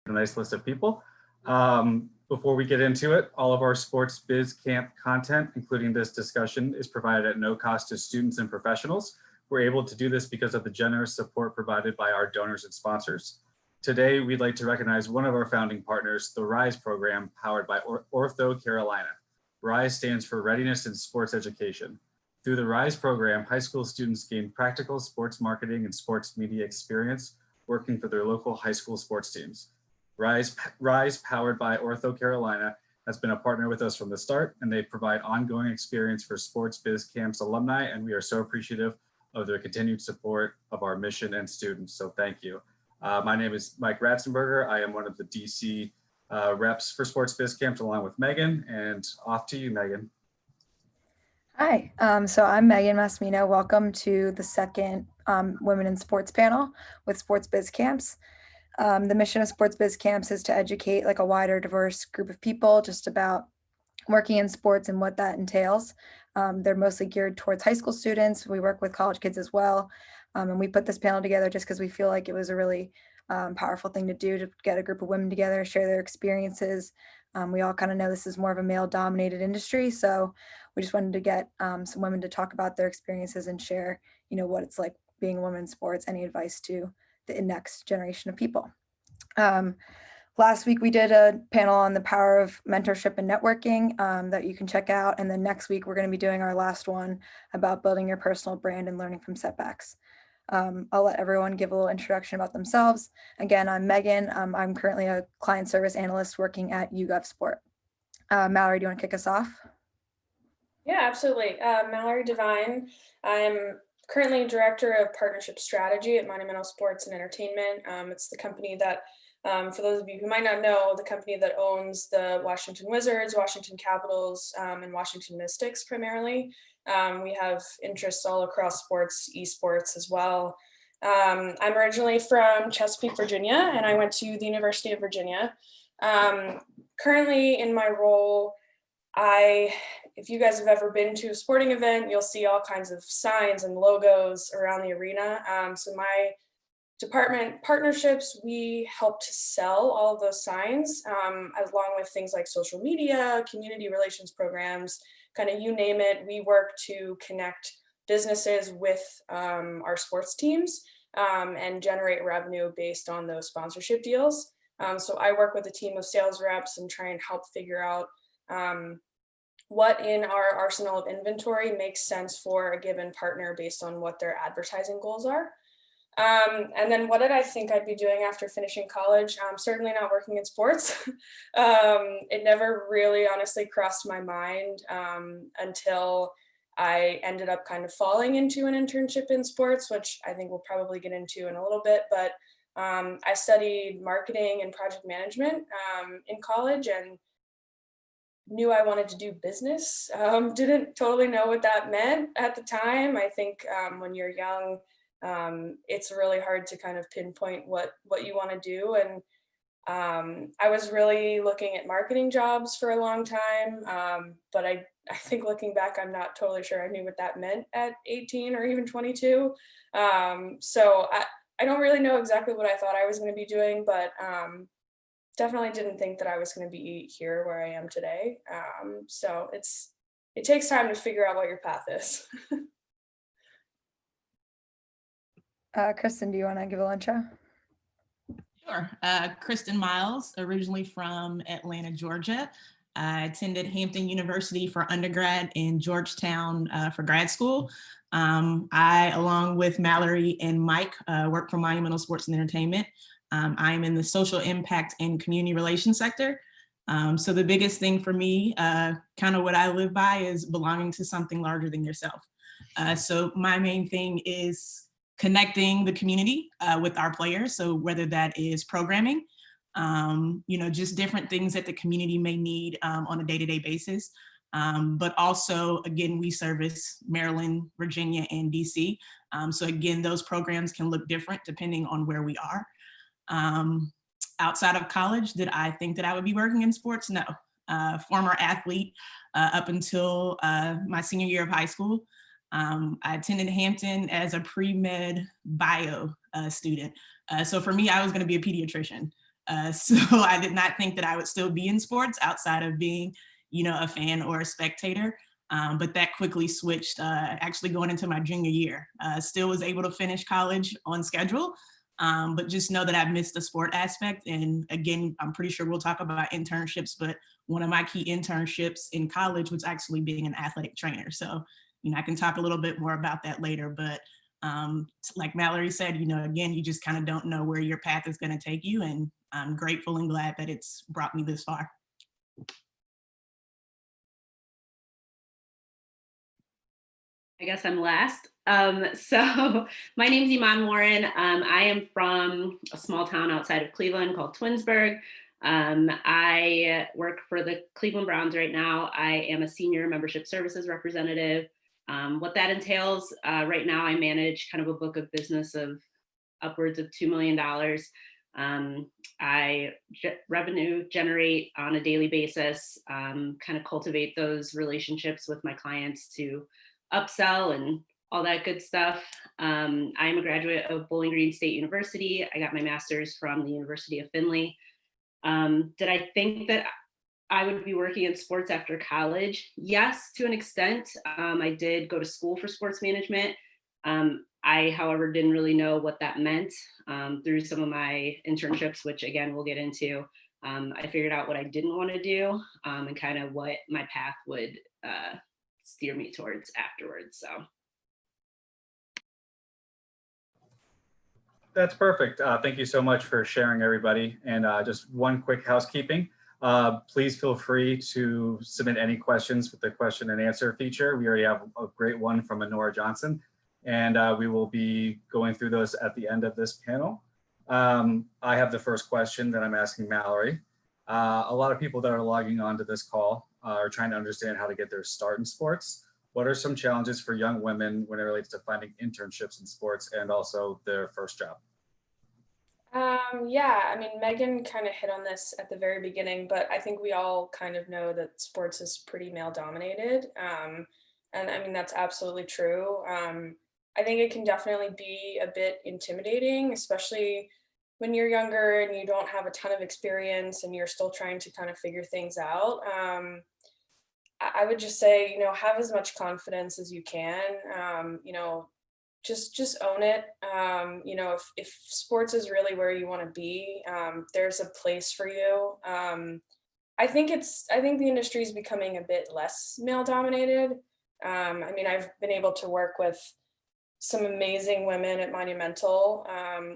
a nice list of people. Before we get into it, all of our Sports Biz Camp content, including this discussion, is provided at no cost to students and professionals. We're able to do this because of the generous support provided by our donors and sponsors. Today, we'd like to recognize one of our founding partners, the RISE program, powered by Ortho Carolina. RISE stands for Readiness in Sports Education. Through the RISE program, high school students gain practical sports marketing and sports media experience working for their local high school sports teams. RISE, powered by Ortho Carolina, has been a partner with us from the start, and they provide ongoing experience for Sports Biz Camps alumni, and we are so appreciative of their continued support of our mission and students, so thank you. My name is Mike Ratzenberger. I am one of the DC reps for Sports Biz Camps along with Megan, and off to you, Megan. Hi, so I'm Megan Massimino. Welcome to the second Women in Sports panel with Sports Biz Camps. The mission of Sports Biz Camps is to educate like a wider, diverse group of people just about working in sports and what that entails. They're mostly geared towards high school students. We work with college kids as well. And we put this panel together just because we feel like it was a really powerful thing to do, to get a group of women together, share their experiences. We all kind of know this is more of a male-dominated industry, so we just wanted to get some women to talk about their experiences and share, what it's like being a woman in sports, any advice to the next generation of people. Last week, we did a panel on the power of mentorship and networking that you can check out. And then next week, we're going to be doing our last one about building your personal brand and learning from setbacks. I'll let everyone give a little introduction about themselves. Again, I'm Megan. I'm currently a client service analyst working at YouGov Sport. Mallory, do you want to kick us off? Yeah, absolutely. Mallory Devine. I'm currently Director of Partnership Strategy at Monumental Sports and Entertainment. It's the company that, for those of you who might not know, the company that owns the Washington Wizards, Washington Capitals, and Washington Mystics primarily. We have interests all across sports, esports as well. I'm originally from Chesapeake, Virginia, and I went to the University of Virginia. Currently in my role, if you guys have ever been to a sporting event, you'll see all kinds of signs and logos around the arena. So my department, partnerships, we help to sell all of those signs, along with things like social media, community relations programs, kind of you name it. We work to connect businesses with our sports teams and generate revenue based on those sponsorship deals. So I work with a team of sales reps and try and help figure out what in our arsenal of inventory makes sense for a given partner based on what their advertising goals are. And then what did I think I'd be doing after finishing college? Certainly not working in sports. It never really honestly crossed my mind until I ended up kind of falling into an internship in sports, which I think we'll probably get into in a little bit. But I studied marketing and project management in college and knew I wanted to do business. Didn't totally know what that meant at the time. I think when you're young, it's really hard to kind of pinpoint what you want to do. And I was really looking at marketing jobs for a long time. But I think looking back, I'm not totally sure I knew what that meant at 18 or even 22. So I don't really know exactly what I thought I was going to be doing, but definitely didn't think that I was going to be here where I am today. So it takes time to figure out what your path is. Kristen, do you want to give a intro? Sure. Kristen Miles, originally from Atlanta, Georgia. I attended Hampton University for undergrad and Georgetown for grad school. I, along with Mallory and Mike, work for Monumental Sports and Entertainment. I am in the social impact and community relations sector. So the biggest thing for me, kind of what I live by, is belonging to something larger than yourself. So my main thing is connecting the community with our players. So whether that is programming, just different things that the community may need on a day-to-day basis. But also, again, we service Maryland, Virginia, and DC. So again, those programs can look different depending on where we are. Outside of college, did I think that I would be working in sports? No. Former athlete up until my senior year of high school. I attended Hampton as a pre-med bio student. So for me, I was going to be a pediatrician. So I did not think that I would still be in sports outside of being, a fan or a spectator. But that quickly switched, actually going into my junior year. Still was able to finish college on schedule, but just know that I missed the sport aspect. And again, I'm pretty sure we'll talk about internships, but one of my key internships in college was actually being an athletic trainer. So, I can talk a little bit more about that later, but like Mallory said, again, you just kind of don't know where your path is going to take you. And I'm grateful and glad that it's brought me this far. I guess I'm last. So my name's Iman Warren. I am from a small town outside of Cleveland called Twinsburg. I work for the Cleveland Browns right now. I am a senior membership services representative. What that entails, right now I manage kind of a book of business of upwards of $2 million. I revenue generate on a daily basis, kind of cultivate those relationships with my clients to upsell and all that good stuff. I'm a graduate of Bowling Green State University. I got my master's from the University of Findlay. Did I think that I would be working in sports after college? Yes, to an extent. I did go to school for sports management. I, however, didn't really know what that meant. Through some of my internships, which again, we'll get into, I figured out what I didn't want to do, and kind of what my path would steer me towards afterwards. So That's perfect. Thank you so much for sharing, everybody. And just one quick housekeeping. Please feel free to submit any questions with the question and answer feature. We already have a great one from Honora Johnson, and we will be going through those at the end of this panel. I have the first question that I'm asking Mallory. A lot of people that are logging on to this call are trying to understand how to get their start in sports. What are some challenges for young women when it relates to finding internships in sports and also their first job? Yeah, I mean, Megan kind of hit on this at the very beginning, but I think we all kind of know that sports is pretty male dominated. And I mean, that's absolutely true. I think it can definitely be a bit intimidating, especially when you're younger and you don't have a ton of experience and you're still trying to kind of figure things out. I would just say, have as much confidence as you can. Just own it. If sports is really where you want to be, there's a place for you. I think the industry is becoming a bit less male dominated. I mean, I've been able to work with some amazing women at Monumental,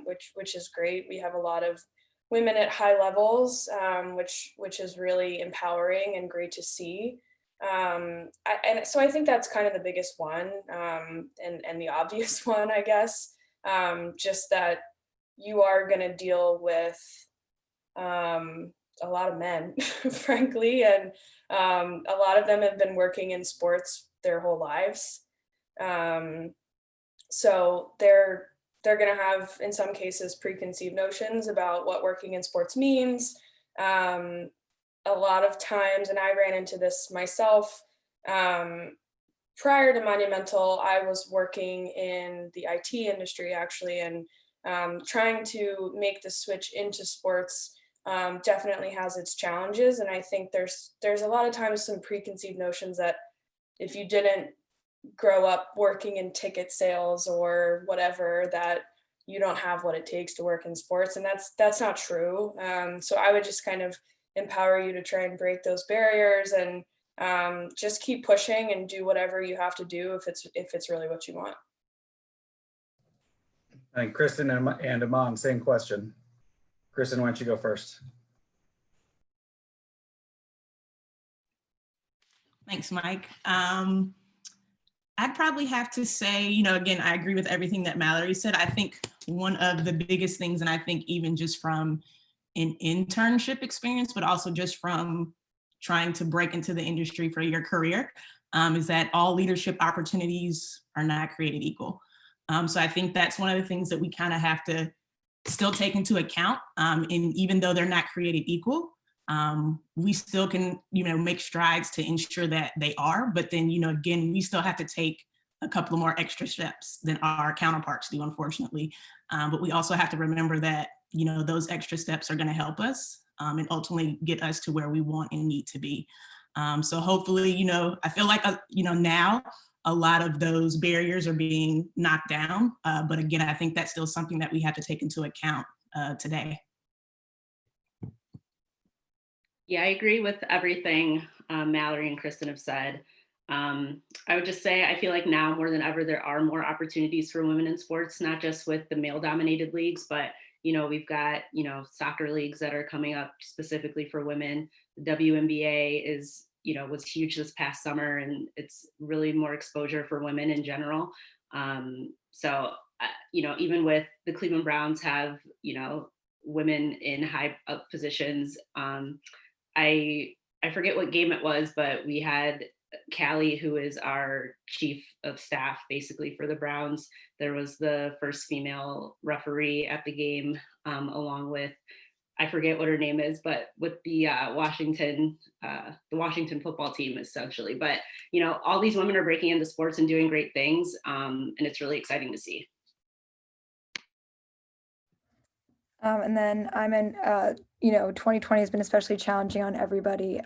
which is great. We have a lot of women at high levels, which is really empowering and great to see. So I think that's kind of the biggest one, and the obvious one, I guess, just that you are going to deal with a lot of men, frankly, and a lot of them have been working in sports their whole lives. So they're going to have, in some cases, preconceived notions about what working in sports means. A lot of times, and I ran into this myself, prior to Monumental, I was working in the IT industry actually, and trying to make the switch into sports definitely has its challenges. And I think there's a lot of times some preconceived notions that if you didn't grow up working in ticket sales or whatever, that you don't have what it takes to work in sports, and that's not true. So I would just kind of empower you to try and break those barriers and just keep pushing and do whatever you have to do if it's really what you want. And Kristen and Iman, same question. Kristen, why don't you go first? Thanks, Mike. I'd probably have to say, again, I agree with everything that Mallory said. I think one of the biggest things, and I think even just from an internship experience, but also just from trying to break into the industry for your career, is that all leadership opportunities are not created equal. So I think that's one of the things that we kind of have to still take into account. And even though they're not created equal, we still can, make strides to ensure that they are. But then, again, we still have to take a couple of more extra steps than our counterparts do, unfortunately. But we also have to remember that, those extra steps are going to help us and ultimately get us to where we want and need to be. So hopefully, I feel like, now a lot of those barriers are being knocked down. But again, I think that's still something that we have to take into account today. Yeah, I agree with everything Mallory and Kristen have said. I would just say, I feel like now more than ever, there are more opportunities for women in sports, not just with the male dominated leagues, but, we've got, soccer leagues that are coming up specifically for women. The WNBA is, was huge this past summer, and it's really more exposure for women in general. So, even with the Cleveland Browns have, women in high up positions. I forget what game it was, but we had Callie, who is our chief of staff basically for the Browns. There was the first female referee at the game, along with, I forget what her name is, but with the Washington football team essentially. But all these women are breaking into sports and doing great things, and it's really exciting to see. And then I'm in, 2020 has been especially challenging on everybody,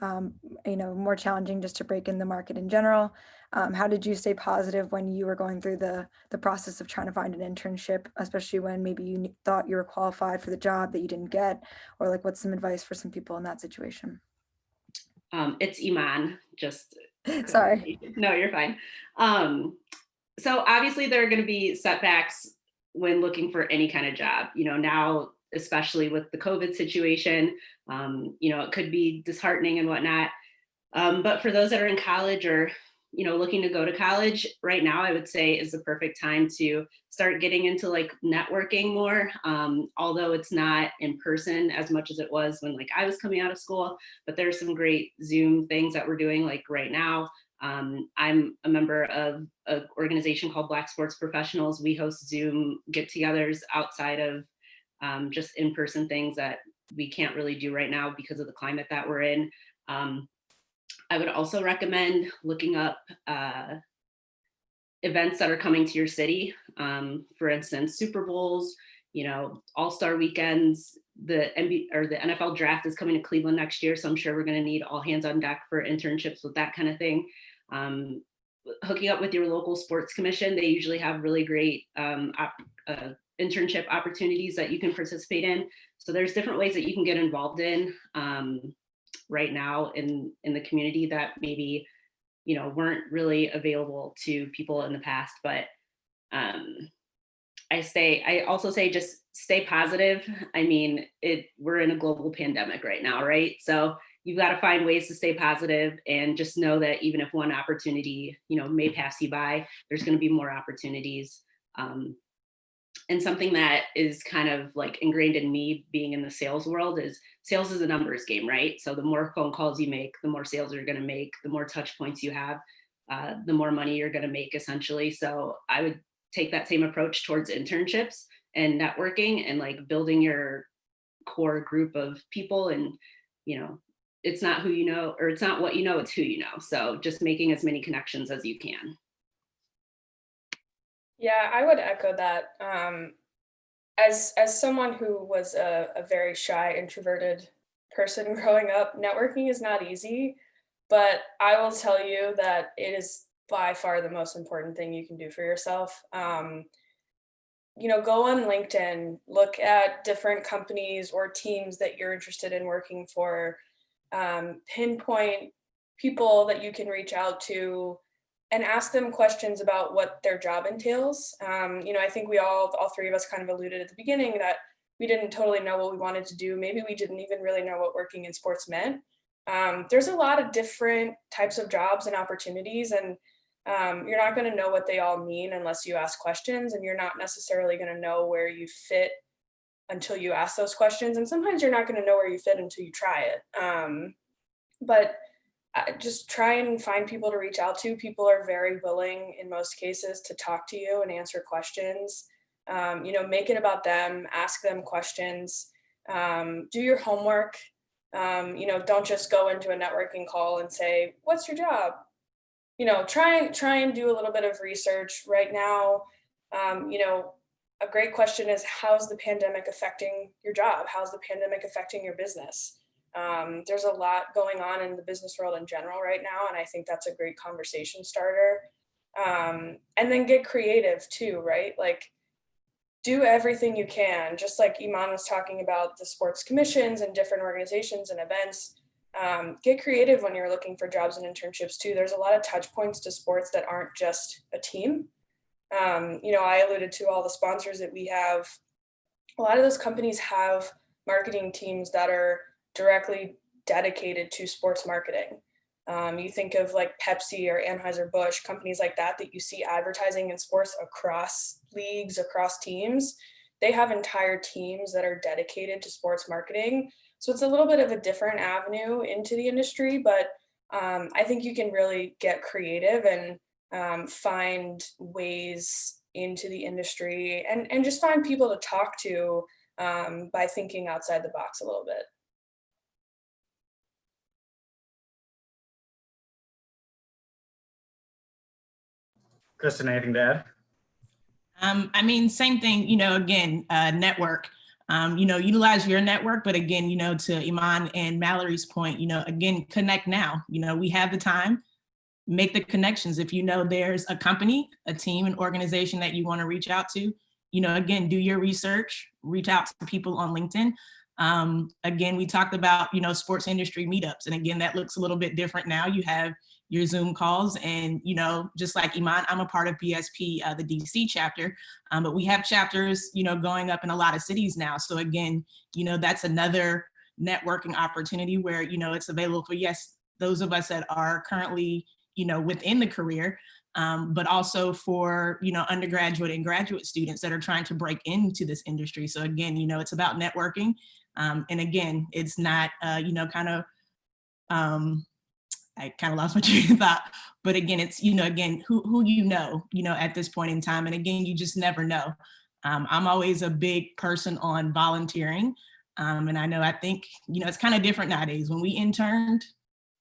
more challenging just to break in the market in general. How did you stay positive when you were going through the process of trying to find an internship, especially when maybe you thought you were qualified for the job that you didn't get, or like what's some advice for some people in that situation? It's Iman, just Sorry. No, you're fine. So obviously there are going to be setbacks when looking for any kind of job, now, especially with the COVID situation, it could be disheartening and whatnot. But for those that are in college or, looking to go to college right now, I would say is the perfect time to start getting into like networking more. Although it's not in person as much as it was when like I was coming out of school, but there's some great Zoom things that we're doing like right now. I'm a member of an organization called Black Sports Professionals. We host Zoom get-togethers outside of just in-person things that we can't really do right now because of the climate that we're in. I would also recommend looking up events that are coming to your city. For instance, Super Bowls, All-Star weekends. The NFL draft is coming to Cleveland next year, so I'm sure we're going to need all hands on deck for internships with that kind of thing. Hooking up with your local sports commission, they usually have really great internship opportunities that you can participate in. So there's different ways that you can get involved in right now in the community that maybe weren't really available to people in the past. But I also say just stay positive. I mean, we're in a global pandemic right now, right? So you've got to find ways to stay positive and just know that even if one opportunity, may pass you by, there's going to be more opportunities. And something that is kind of like ingrained in me being in the sales world is sales is a numbers game, right? So the more phone calls you make, the more sales you're going to make, the more touch points you have, the more money you're going to make essentially. So I would take that same approach towards internships and networking and like building your core group of people. And, it's not who you know, or it's not what you know, it's who you know. So just making as many connections as you can. Yeah, I would echo that. As someone who was a very shy, introverted person growing up, networking is not easy, but I will tell you that it is by far the most important thing you can do for yourself. Go on LinkedIn, look at different companies or teams that you're interested in working for, pinpoint people that you can reach out to and ask them questions about what their job entails. I think we all three of us kind of alluded at the beginning that we didn't totally know what we wanted to do. Maybe we didn't even really know what working in sports meant. There's a lot of different types of jobs and opportunities, and you're not going to know what they all mean unless you ask questions, and you're not necessarily going to know where you fit until you ask those questions. And sometimes you're not going to know where you fit until you try it. But just try and find people to reach out to. People are very willing in most cases to talk to you and answer questions. Make it about them, ask them questions, do your homework. Don't just go into a networking call and say, what's your job? Try and do a little bit of research right now. a great question is, how's the pandemic affecting your job? How's the pandemic affecting your business? There's a lot going on in the business world in general right now, and I think that's a great conversation starter. And then get creative too, right? Like, do everything you can, just like Iman was talking about the sports commissions and different organizations and events. Get creative when you're looking for jobs and internships too. There's a lot of touch points to sports that aren't just a team. I alluded to all the sponsors that we have. A lot of those companies have marketing teams that are directly dedicated to sports marketing. You think of like Pepsi or Anheuser-Busch, companies like that you see advertising in sports across leagues, across teams. They have entire teams that are dedicated to sports marketing. So it's a little bit of a different avenue into the industry, but I think you can really get creative and find ways into the industry and just find people to talk to by thinking outside the box a little bit. Kristen, anything to add? I mean, same thing, again, network, utilize your network, but again, to Iman and Mallory's point, again, connect now, we have the time, make the connections. If there's a company, a team, an organization that you want to reach out to, again, do your research, reach out to people on LinkedIn. Again, we talked about, sports industry meetups. And again, that looks a little bit different now. You have your Zoom calls and, just like Iman, I'm a part of BSP, the DC chapter, but we have chapters, going up in a lot of cities now. So again, that's another networking opportunity where, it's available for, yes, those of us that are currently, within the career, but also for, undergraduate and graduate students that are trying to break into this industry. So again, it's about networking. And again, it's not, I kind of lost my train of thought, but again, it's, again, who at this point in time. And again, you just never know. I'm always a big person on volunteering. And I think, it's kind of different nowadays. When we interned,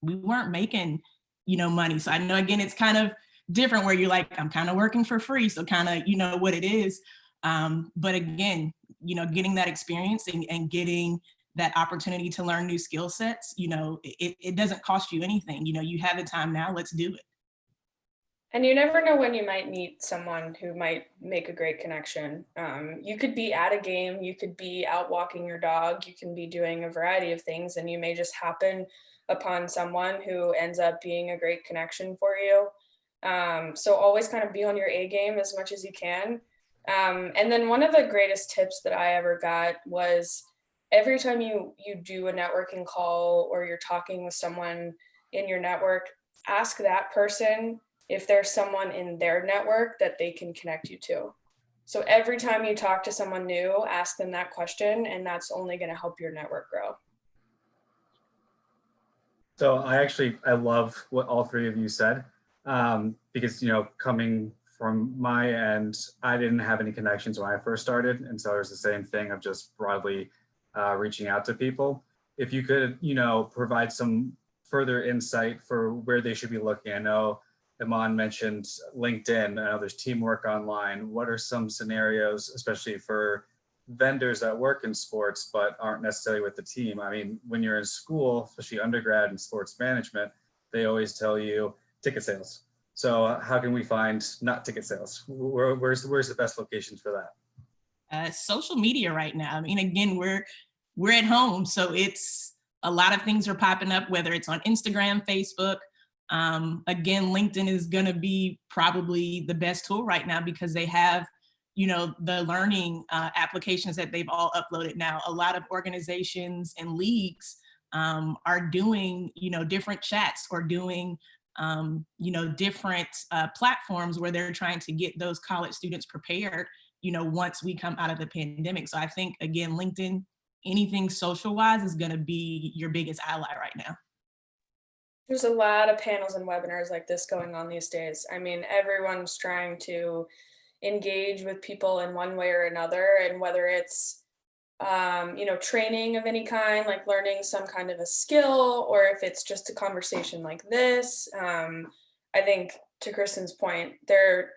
we weren't making, money. So I know, again, it's kind of different where you're like, I'm kind of working for free. So kind of, what it is. But again, getting that experience and getting that opportunity to learn new skill sets, it doesn't cost you anything. You have the time now, let's do it. And you never know when you might meet someone who might make a great connection. You could be at a game, you could be out walking your dog, you can be doing a variety of things, and you may just happen upon someone who ends up being a great connection for you. So always kind of be on your A game as much as you can. And then one of the greatest tips that I ever got was every time you do a networking call or you're talking with someone in your network, ask that person if there's someone in their network that they can connect you to. So every time you talk to someone new, ask them that question, and that's only going to help your network grow. So I love what all three of you said, because, coming from my end, I didn't have any connections when I first started. And so there's the same thing of just broadly reaching out to people. If you could, provide some further insight for where they should be looking. I know Iman mentioned LinkedIn. I know there's teamwork online. What are some scenarios, especially for vendors that work in sports but aren't necessarily with the team? I mean, when you're in school, especially undergrad in sports management, they always tell you ticket sales. So how can we find not ticket sales? Where's the best locations for that? Social media right now. I mean, again, we're at home, so it's a lot of things are popping up, whether it's on Instagram, Facebook. Again, LinkedIn is going to be probably the best tool right now because they have, the learning applications that they've all uploaded now. A lot of organizations and leagues are doing, different chats or doing, different platforms where they're trying to get those college students prepared, once we come out of the pandemic. So I think, again, LinkedIn, anything social wise is going to be your biggest ally right now. There's a lot of panels and webinars like this going on these days. I mean, everyone's trying to engage with people in one way or another, and whether it's training of any kind, like learning some kind of a skill, or if it's just a conversation like this, I think to Kristen's point,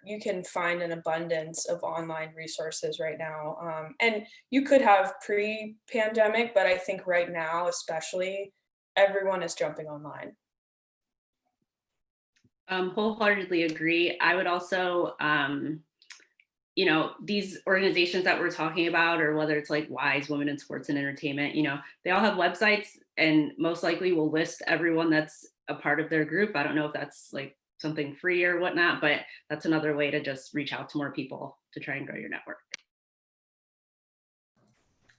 you can find an abundance of online resources right now. And you could have pre-pandemic, but I think right now, especially, everyone is jumping online. Wholeheartedly agree. I would also, these organizations that we're talking about, or whether it's like WISE, Women in Sports and Entertainment, they all have websites and most likely will list everyone that's a part of their group. I don't know if that's like something free or whatnot, but that's another way to just reach out to more people to try and grow your network.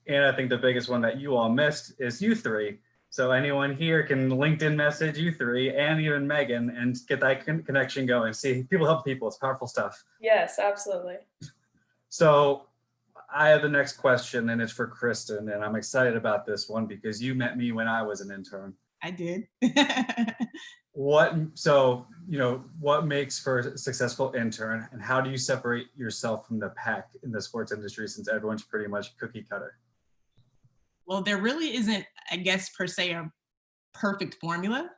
And I think the biggest one that you all missed is you three. So anyone here can LinkedIn message you three and even Megan and get that connection going. See, people help people. It's powerful stuff. Yes, absolutely. So I have the next question, and it's for Kristen, and I'm excited about this one because you met me when I was an intern. I did. What makes for a successful intern, and how do you separate yourself from the pack in the sports industry since everyone's pretty much cookie cutter? Well, there really isn't, I guess, per se, a perfect formula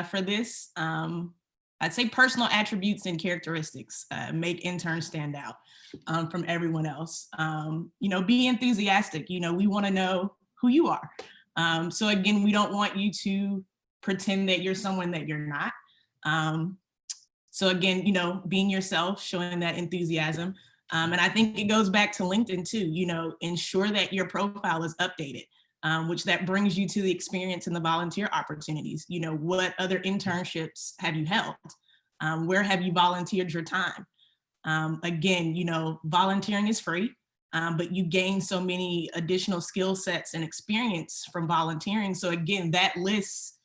for this. I'd say personal attributes and characteristics make interns stand out from everyone else. Be enthusiastic. We want to know who you are. So again, we don't want you to pretend that you're someone that you're not. So again, being yourself, showing that enthusiasm. And I think it goes back to LinkedIn too, ensure that your profile is updated, which that brings you to the experience and the volunteer opportunities. What other internships have you held? Where have you volunteered your time? Again, volunteering is free, but you gain so many additional skill sets and experience from volunteering. So again, that list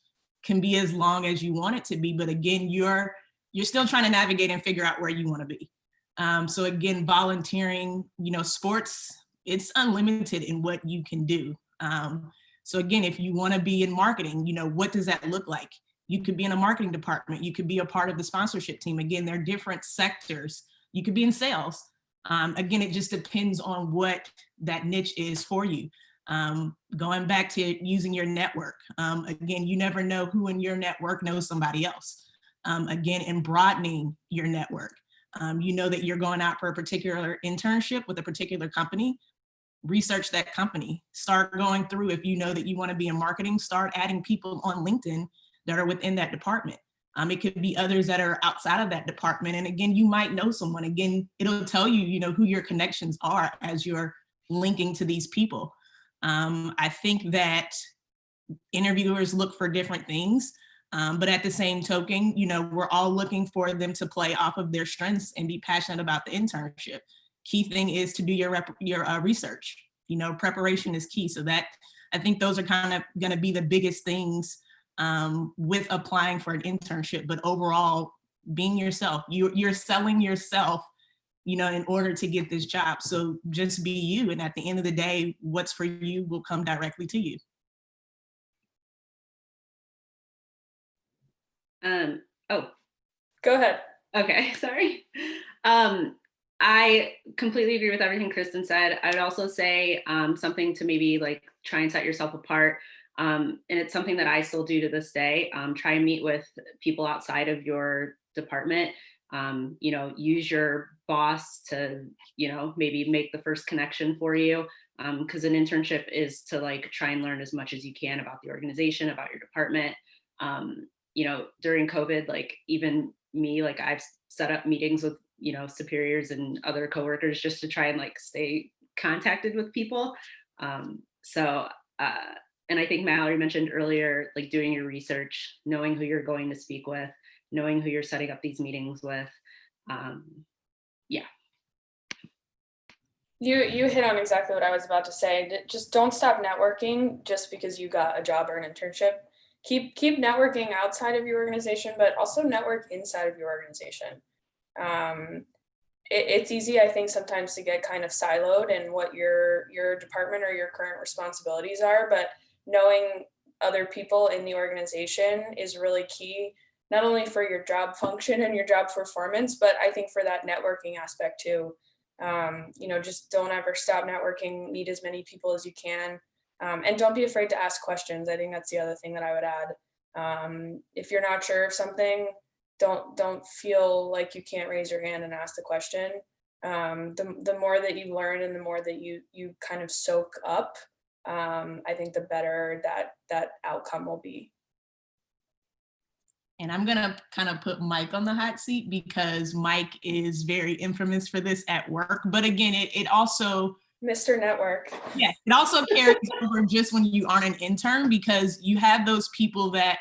can be as long as you want it to be, but again, you're still trying to navigate and figure out where you want to be. So again, volunteering, sports, it's unlimited in what you can do. So again, if you want to be in marketing, what does that look like? You could be in a marketing department. You could be a part of the sponsorship team. Again, there are different sectors. You could be in sales. Again, it just depends on what that niche is for you. Going back to using your network. Again, you never know who in your network knows somebody else. Again, in broadening your network. That you're going out for a particular internship with a particular company, research that company. Start going through, if you know that you want to be in marketing, start adding people on LinkedIn that are within that department. It could be others that are outside of that department. And again, you might know someone. Again, it'll tell you, who your connections are as you're linking to these people. I think that interviewers look for different things. But at the same token, we're all looking for them to play off of their strengths and be passionate about the internship. Key thing is to do your research. Preparation is key. So that, I think those are kind of going to be the biggest things with applying for an internship. But overall, being yourself, you're selling yourself, in order to get this job. So just be you. And at the end of the day, what's for you will come directly to you. Go ahead. Okay, sorry. I completely agree with everything Kristen said. I would also say something to maybe like try and set yourself apart. And it's something that I still do to this day. Try and meet with people outside of your department. Use your boss to, maybe make the first connection for you. Because an internship is to like try and learn as much as you can about the organization, about your department. During COVID, like even me, like I've set up meetings with, superiors and other coworkers just to try and like stay contacted with people. And I think Mallory mentioned earlier, like doing your research, knowing who you're going to speak with, knowing who you're setting up these meetings with. You hit on exactly what I was about to say. Just don't stop networking just because you got a job or an internship. Keep networking outside of your organization, but also network inside of your organization. It's easy, I think, sometimes to get kind of siloed in what your department or your current responsibilities are, but knowing other people in the organization is really key, not only for your job function and your job performance, but I think for that networking aspect too. Just don't ever stop networking, meet as many people as you can. And don't be afraid to ask questions. I think that's the other thing that I would add. If you're not sure of something, don't feel like you can't raise your hand and ask the question. The more that you learn and the more that you kind of soak up, I think the better that outcome will be. And I'm gonna kind of put Mike on the hot seat because Mike is very infamous for this at work. But again, it also, Mr. Network. yeah, it also carries over just when you aren't an intern, because you have those people that,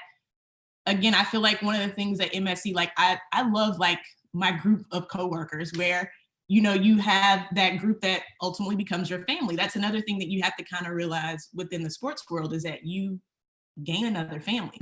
again, I feel like one of the things at MSC, like I love like my group of coworkers where, you know, you have that group that ultimately becomes your family. That's another thing that you have to kind of realize within the sports world, is that you gain another family.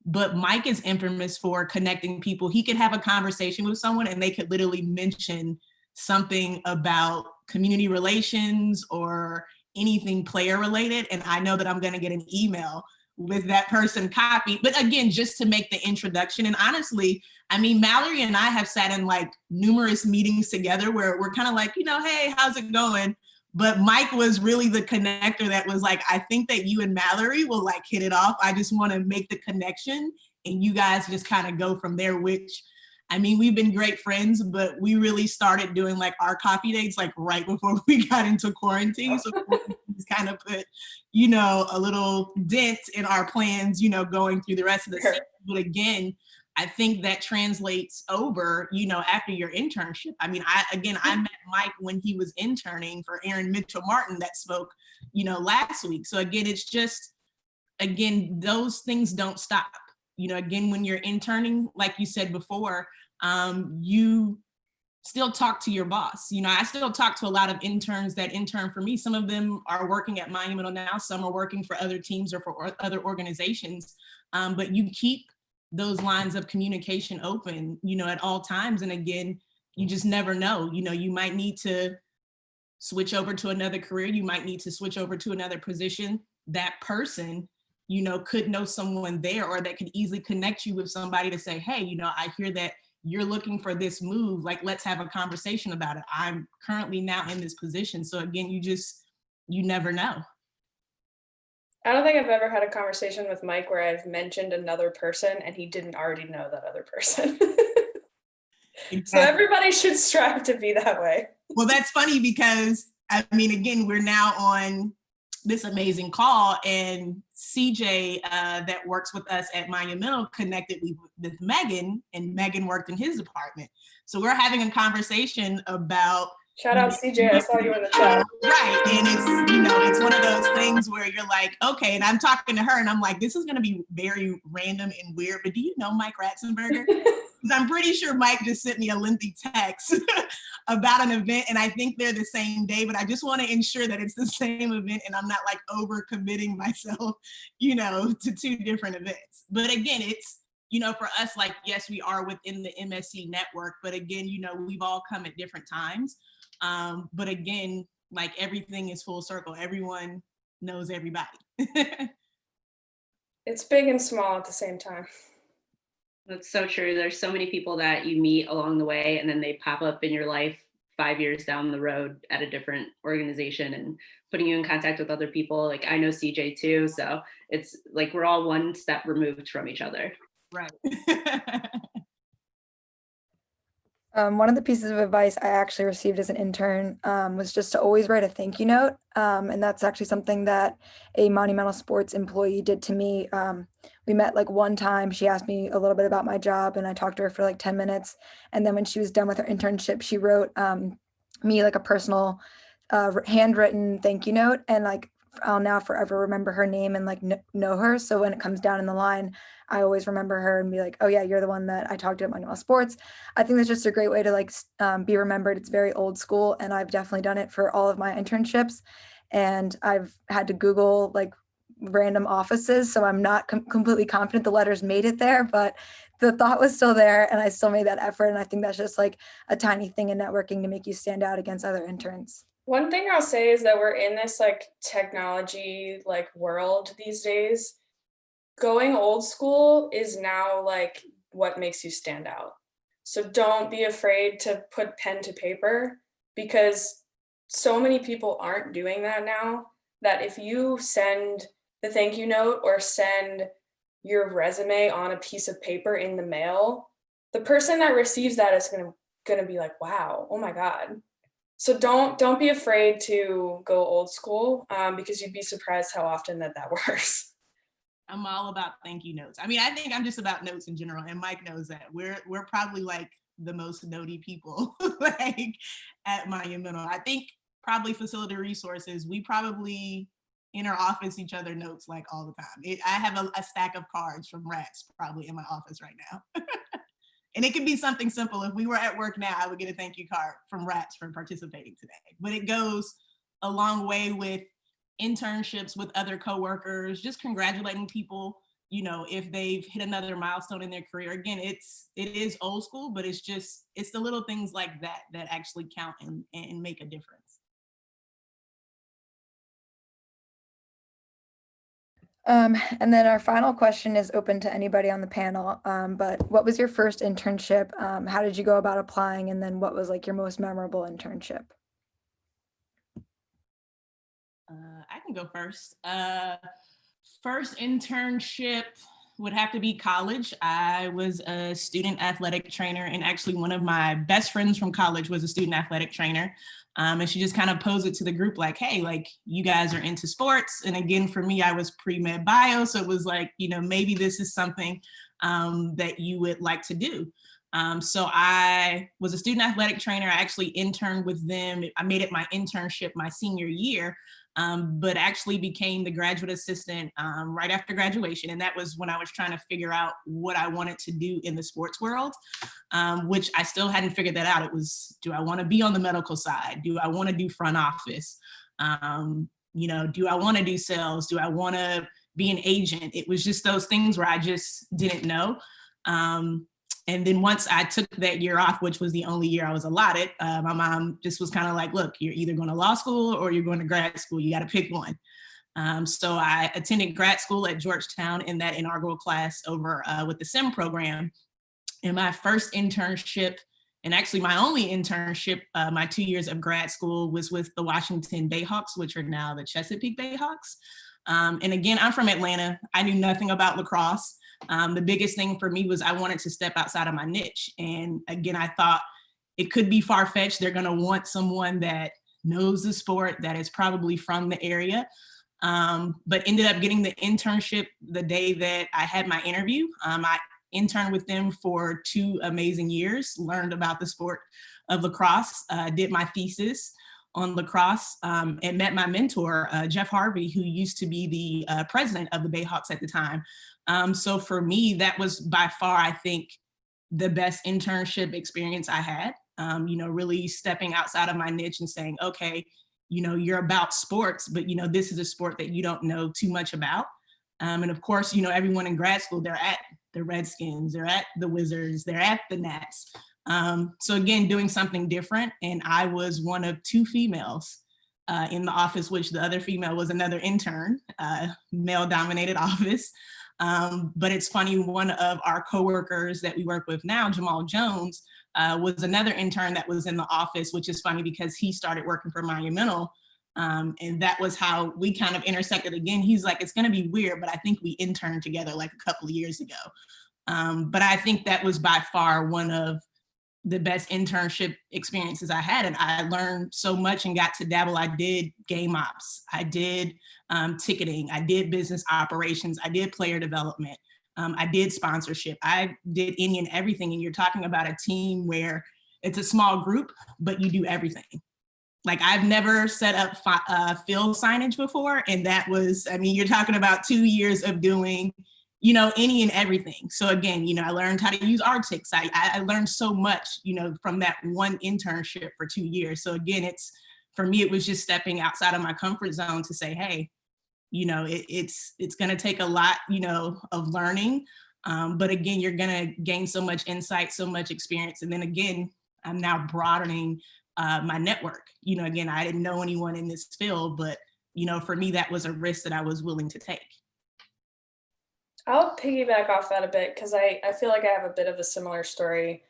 But Mike is infamous for connecting people. He could have a conversation with someone and they could literally mention something about community relations or anything player related. And I know that I'm gonna get an email with that person copied. But again, just to make the introduction. And honestly, I mean, Mallory and I have sat in like numerous meetings together where we're kind of like, you know, hey, how's it going? But Mike was really the connector that was like, I think that you and Mallory will like hit it off. I just want to make the connection and you guys just kind of go from there, which, I mean, we've been great friends, but we really started doing like our coffee dates like right before we got into quarantine. So just kind of put, you know, a little dent in our plans, you know, going through the rest of the season. But again, I think that translates over, you know, after your internship. I mean, I met Mike when he was interning for Aaron Mitchell-Martin that spoke, you know, last week. So again, it's just, again, those things don't stop. You know, again, when you're interning, like you said before, you still talk to your boss. You know, I still talk to a lot of interns that intern for me. Some of them are working at Monumental now, some are working for other teams or for other organizations, but you keep those lines of communication open, you know, at all times. And again, you just never know, you know, you might need to switch over to another career, you might need to switch over to another position. That person, you know, could know someone there, or that could easily connect you with somebody to say, hey, you know, I hear that you're looking for this move, like, let's have a conversation about it. I'm currently now in this position. So again, you never know. I don't think I've ever had a conversation with Mike where I've mentioned another person and he didn't already know that other person. Exactly. So everybody should strive to be that way. Well, that's funny because, I mean, again, we're now on this amazing call, and CJ that works with us at Monumental connected with Megan, and Megan worked in his department. So we're having a conversation about, shout out CJ, I saw you in the chat. Right, and it's, you know, it's one of those things where you're like, okay, and I'm talking to her and I'm like, this is gonna be very random and weird, but do you know Mike Ratzenberger? Because I'm pretty sure Mike just sent me a lengthy text about an event, and I think they're the same day, but I just want to ensure that it's the same event and I'm not like over committing myself, you know, to two different events. But again, it's, you know, for us, like, yes, we are within the MSC network, but again, you know, we've all come at different times. But again, like, everything is full circle. Everyone knows everybody. It's big and small at the same time. That's so true. There's so many people that you meet along the way, and then they pop up in your life 5 years down the road at a different organization and putting you in contact with other people. Like, I know CJ too. So it's like we're all one step removed from each other. Right. One of the pieces of advice I actually received as an intern was just to always write a thank you note. And that's actually something that a Monumental Sports employee did to me. We met like one time, she asked me a little bit about my job and I talked to her for like 10 minutes. And then when she was done with her internship, she wrote me like a personal handwritten thank you note. And like, I'll now forever remember her name and like know her. So when it comes down in the line, I always remember her and be like, oh yeah, you're the one that I talked to at Monumental Sports. I think that's just a great way to like be remembered. It's very old school, and I've definitely done it for all of my internships. And I've had to Google like random offices, so I'm not completely confident the letters made it there, but the thought was still there, and I still made that effort. And I think that's just like a tiny thing in networking to make you stand out against other interns. One thing I'll say is that we're in this like technology like world these days. Going old school is now like what makes you stand out. So don't be afraid to put pen to paper, because so many people aren't doing that now, that if you send the thank you note or send your resume on a piece of paper in the mail, the person that receives that is gonna be like, wow, oh my God. So don't be afraid to go old school, because you'd be surprised how often that works. I'm all about thank you notes. I mean, I think I'm just about notes in general, and Mike knows that. We're probably like the most notey people like at Monumental. I think probably facility resources, we probably in our office each other notes like all the time. I have a stack of cards from Rats probably in my office right now. And it can be something simple. If we were at work now, I would get a thank you card from Rats for participating today. But it goes a long way with internships with other coworkers, just congratulating people, you know, if they've hit another milestone in their career. Again, it is old school, but it's the little things like that that actually count and make a difference. And then our final question is open to anybody on the panel. But what was your first internship? How did you go about applying? And then what was like your most memorable internship? I can go first. First internship would have to be college. I was a student athletic trainer, and actually one of my best friends from college was a student athletic trainer. And she just kind of posed it to the group like, hey, like you guys are into sports. And again, for me, I was pre-med bio. So it was like, you know, maybe this is something that you would like to do. So I was a student athletic trainer. I actually interned with them. I made it my internship my senior year, but actually became the graduate assistant right after graduation. And that was when I was trying to figure out what I wanted to do in the sports world, which I still hadn't figured that out. It was, do I want to be on the medical side? Do I want to do front office? You know, do I want to do sales? Do I want to be an agent? It was just those things where I just didn't know. And then once I took that year off, which was the only year I was allotted, my mom just was kind of like, look, you're either going to law school or you're going to grad school. You got to pick one. So I attended grad school at Georgetown in that inaugural class over with the SIM program. And my first internship, and actually my only internship, my 2 years of grad school was with the Washington Bayhawks, which are now the Chesapeake Bayhawks. And again, I'm from Atlanta. I knew nothing about lacrosse. The biggest thing for me was I wanted to step outside of my niche. And again, I thought it could be far-fetched. They're gonna want someone that knows the sport, that is probably from the area. But ended up getting the internship the day that I had my interview. I interned with them for 2 amazing years, learned about the sport of lacrosse, did my thesis on lacrosse, and met my mentor, Jeff Harvey, who used to be the president of the Bayhawks at the time. So for me, that was by far, I think, the best internship experience I had, you know, really stepping outside of my niche and saying, okay, you know, you're about sports, but, you know, this is a sport that you don't know too much about. And of course, you know, everyone in grad school, they're at the Redskins, they're at the Wizards, they're at the Nats. So again, doing something different. And I was one of 2 females in the office, which the other female was another intern, male-dominated office. But it's funny, one of our coworkers that we work with now, Jamal Jones, was another intern that was in the office, which is funny because he started working for Monumental. And that was how we kind of intersected again. He's like, it's gonna be weird, but I think we interned together like a couple of years ago. But I think that was by far one of the best internship experiences I had. And I learned so much and got to dabble. I did game ops, I did ticketing, I did business operations, I did player development, I did sponsorship, I did any and everything. And you're talking about a team where it's a small group, but you do everything. Like I've never set up field signage before. And that was, I mean, you're talking about 2 years of doing, you know, any and everything. So again, you know, I learned how to use Artix. I learned so much, you know, from that one internship for 2 years. So again, it's, for me, it was just stepping outside of my comfort zone to say, hey, you know, it's going to take a lot, you know, of learning. But again, you're going to gain so much insight, so much experience. And then again, I'm now broadening my network. You know, again, I didn't know anyone in this field, but, you know, for me, that was a risk that I was willing to take. I'll piggyback off that a bit because I feel like I have a bit of a similar story.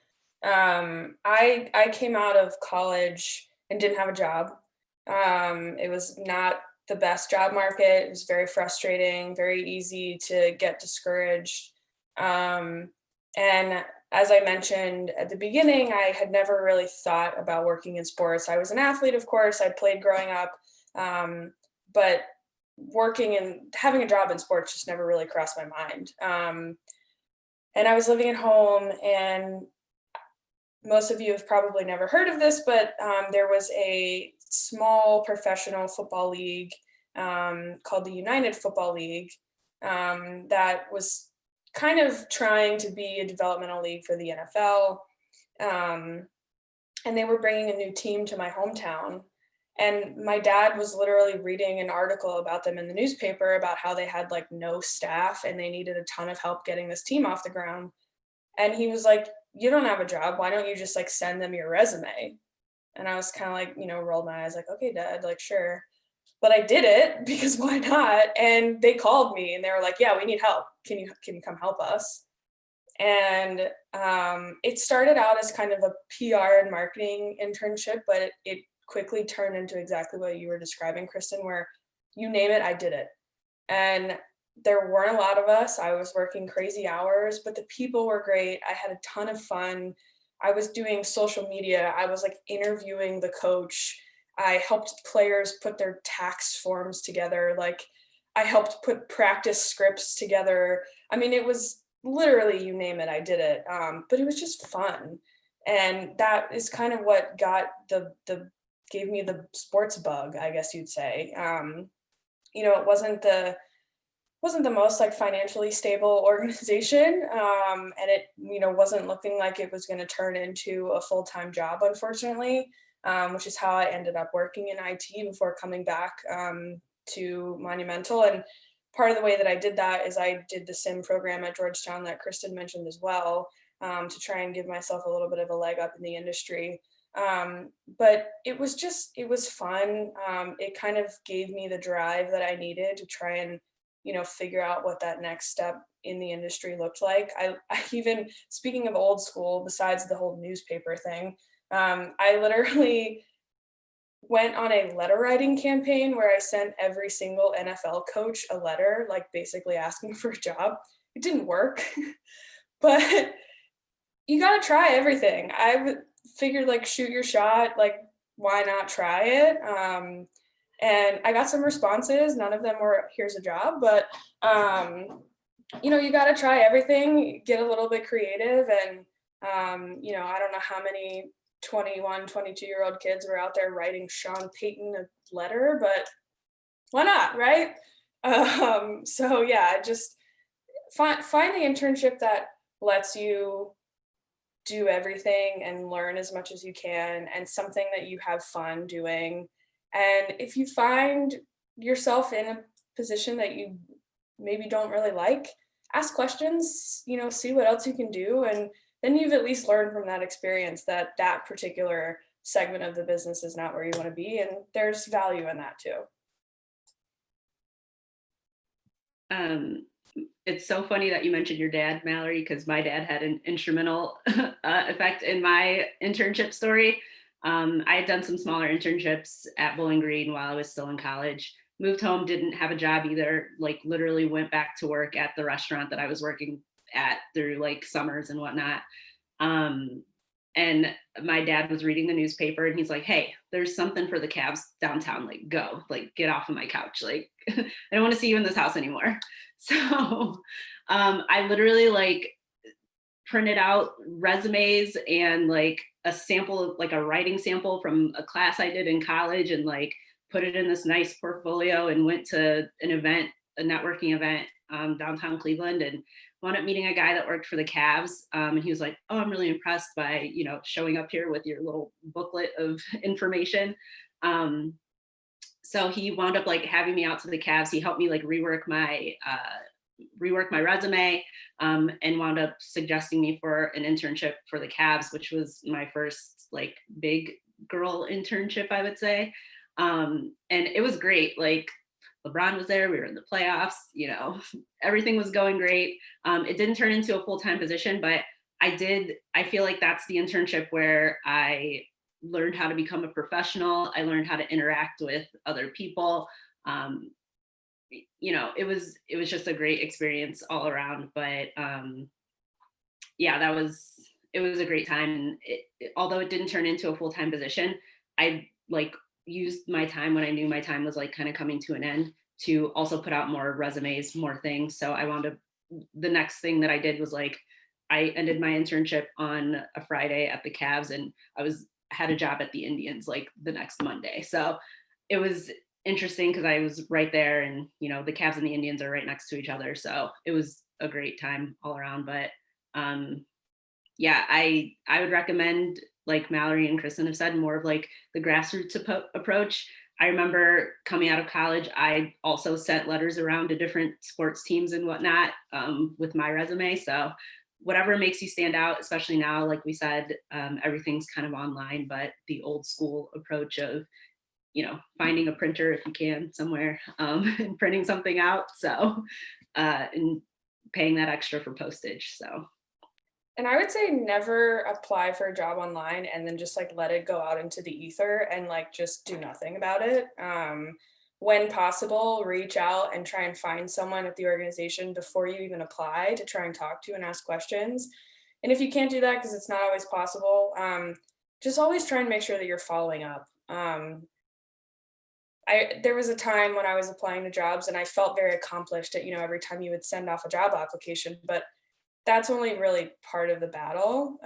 I came out of college and didn't have a job. It was not the best job market. It was very frustrating, very easy to get discouraged. And as I mentioned at the beginning, I had never really thought about working in sports. I was an athlete, of course, I played growing up, but working and having a job in sports just never really crossed my mind. And I was living at home, and most of you have probably never heard of this, but there was a small professional football league called the United Football League that was kind of trying to be a developmental league for the NFL. And they were bringing a new team to my hometown. And my dad was literally reading an article about them in the newspaper about how they had like no staff and they needed a ton of help getting this team off the ground. And he was like, you don't have a job. Why don't you just like send them your resume? And I was kind of like, rolled my eyes like, okay, Dad, like, sure. But I did it because why not? And they called me and they were like, yeah, we need help. Can you come help us? And it started out as kind of a PR and marketing internship, but it quickly turned into exactly what you were describing, Kristen, where you name it, I did it. And there weren't a lot of us. I was working crazy hours, but the people were great. I had a ton of fun. I was doing social media. I was like interviewing the coach. I helped players put their tax forms together. Like I helped put practice scripts together. I mean, it was literally, you name it, I did it. But it was just fun. And that is kind of what got gave me the sports bug, I guess you'd say. It wasn't the most like financially stable organization. And it, wasn't looking like it was going to turn into a full-time job, unfortunately, which is how I ended up working in IT before coming back to Monumental. And part of the way that I did that is I did the SIM program at Georgetown that Kristen mentioned as well, to try and give myself a little bit of a leg up in the industry. But it was fun. It kind of gave me the drive that I needed to try and, figure out what that next step in the industry looked like. I even, speaking of old school, besides the whole newspaper thing, I literally went on a letter writing campaign where I sent every single NFL coach a letter, like basically asking for a job. It didn't work, but you got to try everything. I figured like shoot your shot, like why not try it? And I got some responses. None of them were here's a job, but you got to try everything, get a little bit creative. And I don't know how many 21, 22-year-old kids were out there writing Sean Payton a letter, but why not, right? So yeah, just find the internship that lets you do everything and learn as much as you can, and something that you have fun doing. And if you find yourself in a position that you maybe don't really like, ask questions, see what else you can do. And then you've at least learned from that experience that that particular segment of the business is not where you want to be. And there's value in that too. It's so funny that you mentioned your dad, Mallory, because my dad had an instrumental effect in my internship story. I had done some smaller internships at Bowling Green while I was still in college, moved home, didn't have a job either, like literally went back to work at the restaurant that I was working at through like summers and whatnot. And my dad was reading the newspaper and he's like, hey, there's something for the Cavs downtown, like go, like get off of my couch. Like, I don't want to see you in this house anymore. So I literally like printed out resumes and like a sample, like a writing sample from a class I did in college, and like put it in this nice portfolio and went to an event, a networking event downtown Cleveland, and wound up meeting a guy that worked for the Cavs. And he was like, oh, I'm really impressed by, showing up here with your little booklet of information. So he wound up like having me out to the Cavs. He helped me like rework my resume, and wound up suggesting me for an internship for the Cavs, which was my first like big girl internship, I would say. And it was great. Like LeBron was there, we were in the playoffs, everything was going great. It didn't turn into a full-time position, but I feel like that's the internship where I learned how to become a professional. I learned how to interact with other people. you know, it was just a great experience all around. But yeah, it was a great time. And although it didn't turn into a full-time position, I like used my time when I knew my time was like kind of coming to an end to also put out more resumes, more things. So I wound up, the next thing that I did was like, I ended my internship on a Friday at the Cavs, and had a job at the Indians like the next Monday. So it was interesting because I was right there, and you know, the Cavs and the Indians are right next to each other. So it was a great time all around. But yeah, I would recommend, like Mallory and Kristen have said, more of like the grassroots approach. I remember coming out of college, I also sent letters around to different sports teams and whatnot with my resume. So whatever makes you stand out, especially now, like we said, everything's kind of online, but the old school approach of, you know, finding a printer if you can somewhere and printing something out. So, and paying that extra for postage. So. And I would say never apply for a job online and then just like let it go out into the ether and like just do nothing about it. When possible, reach out and try and find someone at the organization before you even apply to try and talk to and ask questions. And if you can't do that, because it's not always possible, just always try and make sure that you're following up. There was a time when I was applying to jobs and I felt very accomplished at, you know, every time you would send off a job application, but that's only really part of the battle.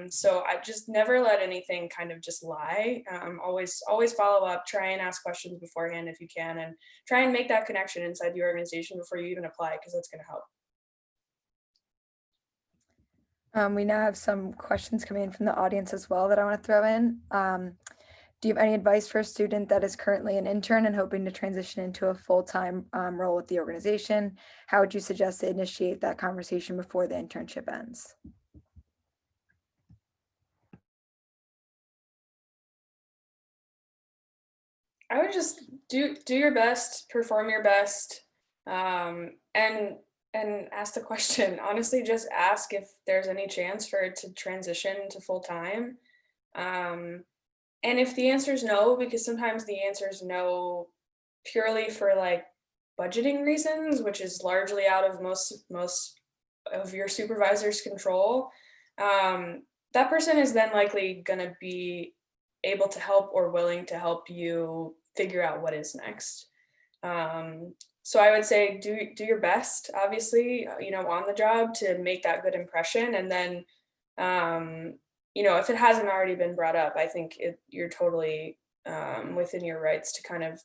So I just never let anything kind of just lie. Always follow up, try and ask questions beforehand if you can, and try and make that connection inside the organization before you even apply, because that's going to help. We now have some questions coming in from the audience as well that I want to throw in. Do you have any advice for a student that is currently an intern and hoping to transition into a full-time role with the organization? How would you suggest to initiate that conversation before the internship ends? I would just do your best, perform your best, and ask the question. Honestly, just ask if there's any chance for it to transition to full-time. And if the answer is no, because sometimes the answer is no purely for like budgeting reasons, which is largely out of most of your supervisor's control, that person is then likely going to be able to help or willing to help you figure out what is next. So I would say do your best, obviously, you know, on the job to make that good impression. And then, you know, if it hasn't already been brought up, I think you're totally within your rights to kind of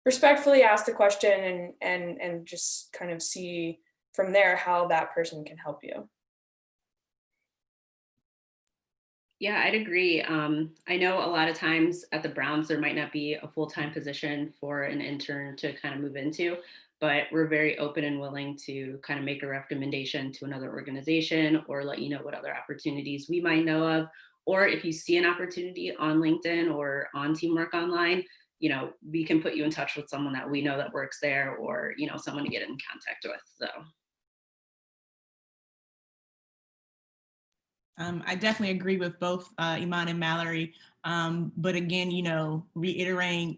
respectfully ask the question and just kind of see from there how that person can help you. Yeah, I'd agree. I know a lot of times at the Browns, there might not be a full-time position for an intern to kind of move into, but we're very open and willing to kind of make a recommendation to another organization or let you know what other opportunities we might know of. Or if you see an opportunity on LinkedIn or on Teamwork Online, you know, we can put you in touch with someone that we know that works there, or, you know, someone to get in contact with. So. I definitely agree with both Iman and Mallory. But again, you know, reiterating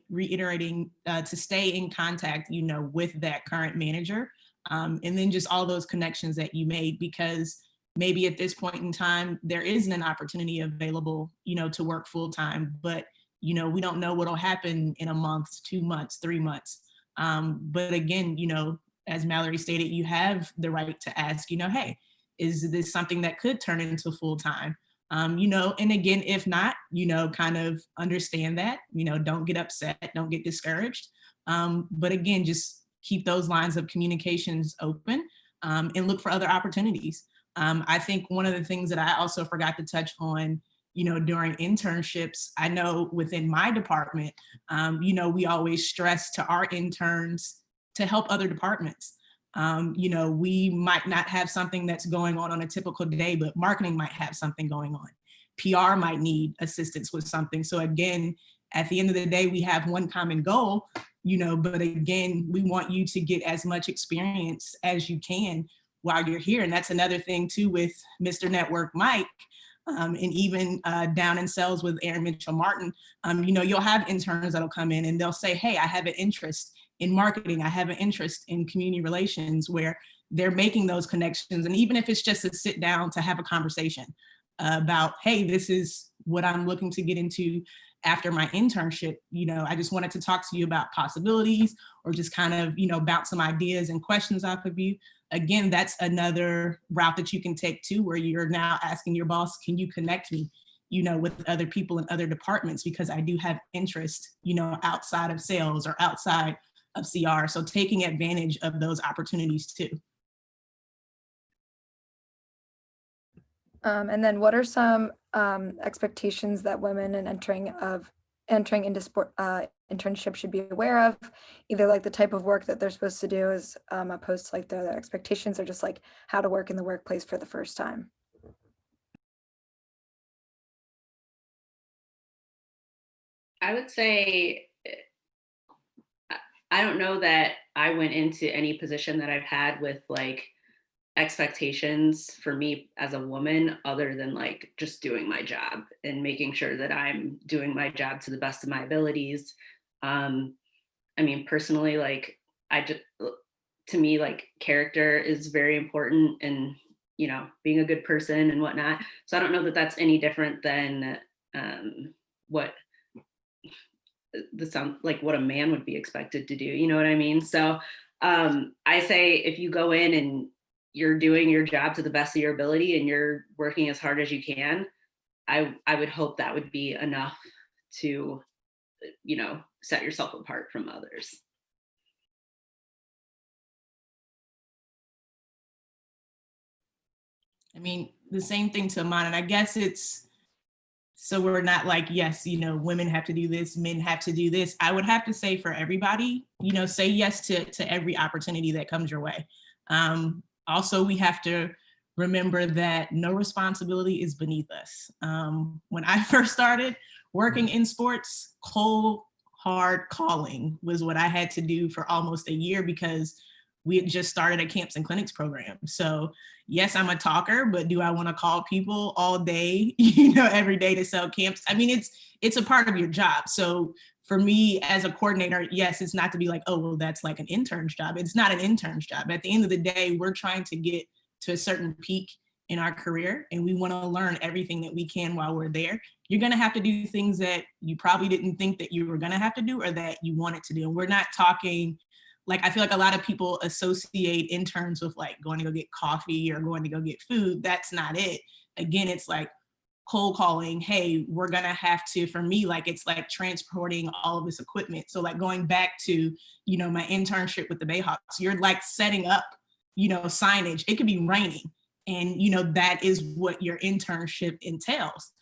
to stay in contact, you know, with that current manager, and then just all those connections that you made, because maybe at this point in time, there isn't an opportunity available, you know, to work full time, but, you know, we don't know what'll happen in a month, 2 months, 3 months. But again, you know, as Mallory stated, you have the right to ask, you know, hey, is this something that could turn into full time? You know, and again, if not, you know, kind of understand that, you know, don't get upset, don't get discouraged. But again, just keep those lines of communications open and look for other opportunities. I think one of the things that I also forgot to touch on, you know, during internships, I know within my department, you know, we always stress to our interns to help other departments. You know, we might not have something that's going on a typical day, but marketing might have something going on. PR might need assistance with something. So again, at the end of the day, we have one common goal, you know, but again, we want you to get as much experience as you can while you're here. And that's another thing too with Mr. Network Mike, and even down in sales with Aaron Mitchell Martin. You know, you'll have interns that'll come in and they'll say, hey, I have an interest in marketing. I have an interest in community relations, where they're making those connections. And even if it's just to sit down to have a conversation about, hey, this is what I'm looking to get into after my internship. I just wanted to talk to you about possibilities, or just kind of, bounce some ideas and questions off of you. Again, that's another route that you can take too, where you're now asking your boss, can you connect me, with other people in other departments, because I do have interest, outside of sales or outside of CR. So taking advantage of those opportunities too. And then what are some expectations that women in entering into sport internship should be aware of, either like the type of work that they're supposed to do as opposed to like their expectations, or just like how to work in the workplace for the first time? I would say, I don't know that I went into any position that I've had with like expectations for me as a woman, other than like just doing my job and making sure that I'm doing my job to the best of my abilities. I mean, personally, like to me, like character is very important, and being a good person and whatnot. So I don't know that that's any different than what what a man would be expected to do. You know what I mean? So I say, if you go in and you're doing your job to the best of your ability and you're working as hard as you can, I would hope that would be enough to, set yourself apart from others. I mean, the same thing to Iman, and I guess it's, so we're not like, yes, women have to do this, men have to do this. I would have to say for everybody, say yes to every opportunity that comes your way. Also, we have to remember that no responsibility is beneath us. When I first started working in sports, cold, hard calling was what I had to do for almost a year, because we had just started a camps and clinics program. So yes, I'm a talker, but do I want to call people all day, every day to sell camps? I mean, it's a part of your job. So for me as a coordinator, yes, it's not to be like, oh, well, that's like an intern's job. It's not an intern's job. At the end of the day, we're trying to get to a certain peak in our career, and we want to learn everything that we can while we're there. You're going to have to do things that you probably didn't think that you were going to have to do, or that you wanted to do. And we're not talking, like, I feel like a lot of people associate interns with like going to go get coffee or going to go get food. That's not it. Again, it's like cold calling. Hey, we're going to have to, for me, like, it's like transporting all of this equipment. So like going back to, my internship with the Bayhawks, you're like setting up, signage. It could be raining. And, that is what your internship entails.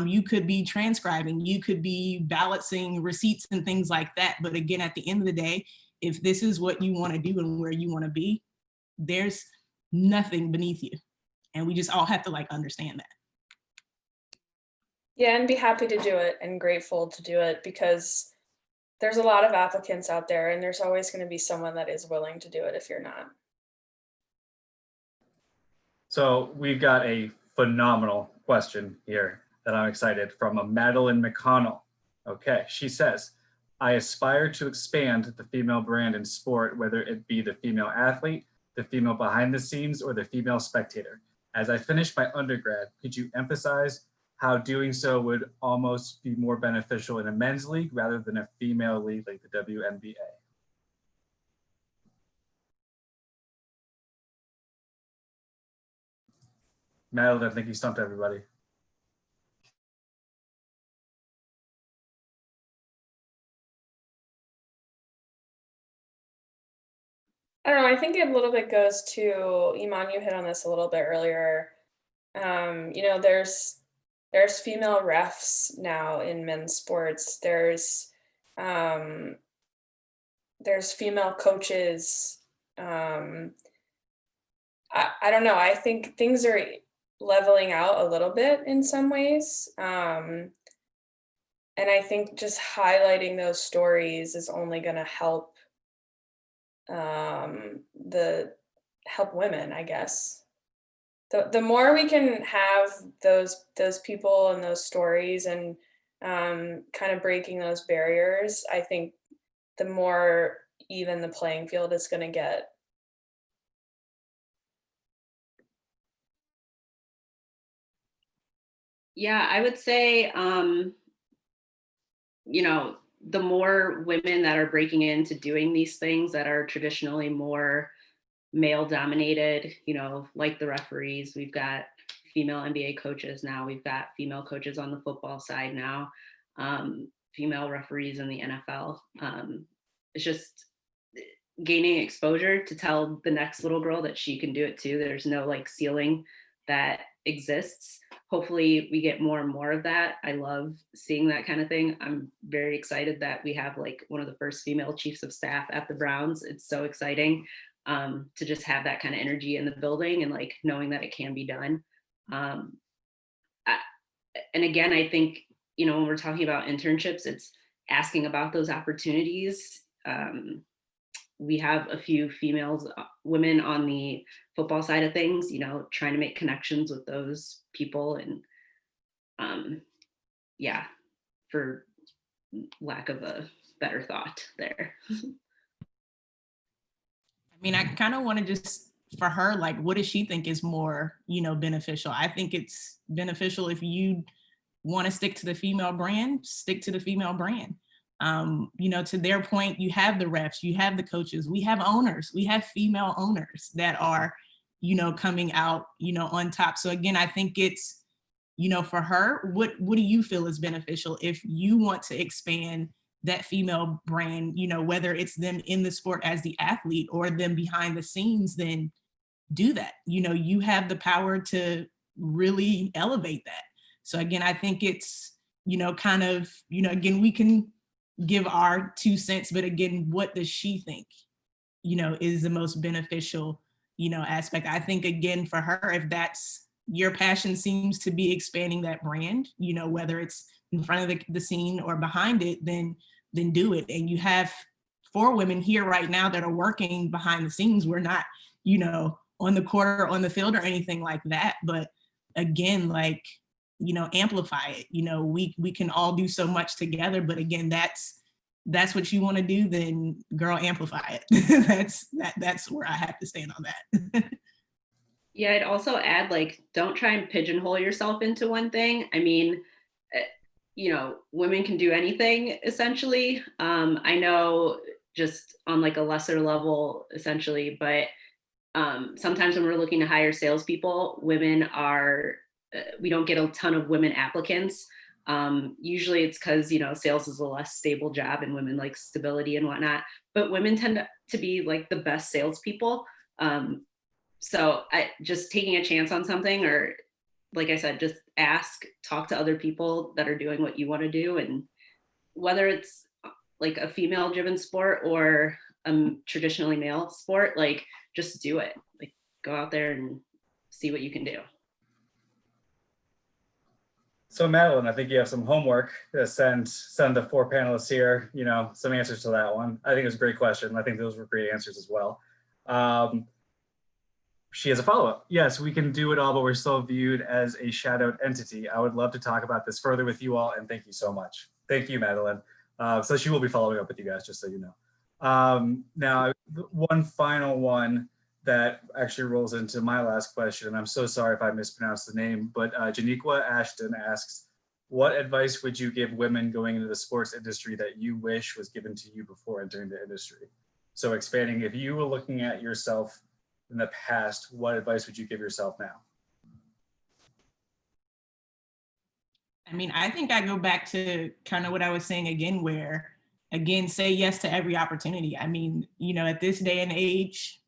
You could be transcribing, you could be balancing receipts and things like that. But again, at the end of the day, if this is what you want to do and where you want to be, there's nothing beneath you. And we just all have to like understand that. Yeah, and be happy to do it and grateful to do it, because there's a lot of applicants out there, and there's always going to be someone that is willing to do it if you're not. So we've got a phenomenal question here that I'm excited, from a Madeline McConnell. Okay, she says, I aspire to expand the female brand in sport, whether it be the female athlete, the female behind the scenes, or the female spectator. As I finish my undergrad, could you emphasize how doing so would almost be more beneficial in a men's league rather than a female league like the WNBA? Madeline, I think you stumped everybody. I don't know. I think it a little bit goes to, Iman, you hit on this a little bit earlier. There's female refs now in men's sports. There's female coaches. I don't know. I think things are leveling out a little bit in some ways. And I think just highlighting those stories is only going to help help women, I guess. The more we can have those people and those stories, and kind of breaking those barriers, I think the more even the playing field is going to get. Yeah, I would say, the more women that are breaking into doing these things that are traditionally more male dominated, like the referees, we've got female NBA coaches now, we've got female coaches on the football side now, female referees in the NFL. It's just gaining exposure to tell the next little girl that she can do it too. There's no ceiling that exists. Hopefully we get more and more of that. I love seeing that kind of thing. I'm very excited that we have one of the first female chiefs of staff at the Browns. It's so exciting to just have that kind of energy in the building and knowing that it can be done. And again, I think, when we're talking about internships, it's asking about those opportunities. We have a few women on the football side of things, trying to make connections with those people and for lack of a better thought there. I mean, I kind of want to just, for her, what does she think is more, beneficial? I think it's beneficial if you want to stick to the female brand, stick to the female brand. To their point, you have the refs, you have the coaches, we have owners, we have female owners that are, coming out, on top. So again, I think it's, for her, what do you feel is beneficial if you want to expand that female brand, whether it's them in the sport as the athlete or them behind the scenes, then do that. You have the power to really elevate that. So again, I think it's, again, we can give our 2 cents, but again, what does she think, is the most beneficial, aspect? I think, again, for her, if that's your passion seems to be expanding that brand, whether it's in front of the scene or behind it, then do it. And you have 4 women here right now that are working behind the scenes. We're not, on the court or on the field or anything like that. But again, amplify it. We can all do so much together, but again, that's what you want to do, then girl, amplify it. That's where I have to stand on that. Yeah, I'd also add, don't try and pigeonhole yourself into one thing. I mean, women can do anything essentially. I know just on a lesser level essentially, but sometimes when we're looking to hire salespeople, we don't get a ton of women applicants. Usually it's because, sales is a less stable job and women like stability and whatnot, but women tend to be the best salespeople. So just taking a chance on something, or like I said, just talk to other people that are doing what you want to do. And whether it's a female driven sport or a traditionally male sport, just do it. Go out there and see what you can do. So Madeline, I think you have some homework to send the 4 panelists here, some answers to that one. I think it was a great question. I think those were great answers as well. She has a follow-up. Yes, we can do it all, but we're still viewed as a shadowed entity. I would love to talk about this further with you all, and thank you so much. Thank you, Madeline. So she will be following up with you guys, just so you know. Now, one final one that actually rolls into my last question, and I'm so sorry if I mispronounced the name, but Janiqua Ashton asks, what advice would you give women going into the sports industry that you wish was given to you before entering the industry? So expanding, if you were looking at yourself in the past, what advice would you give yourself now? I mean, I think I go back to kind of what I was saying again, where, again, say yes to every opportunity. I mean, at this day and age,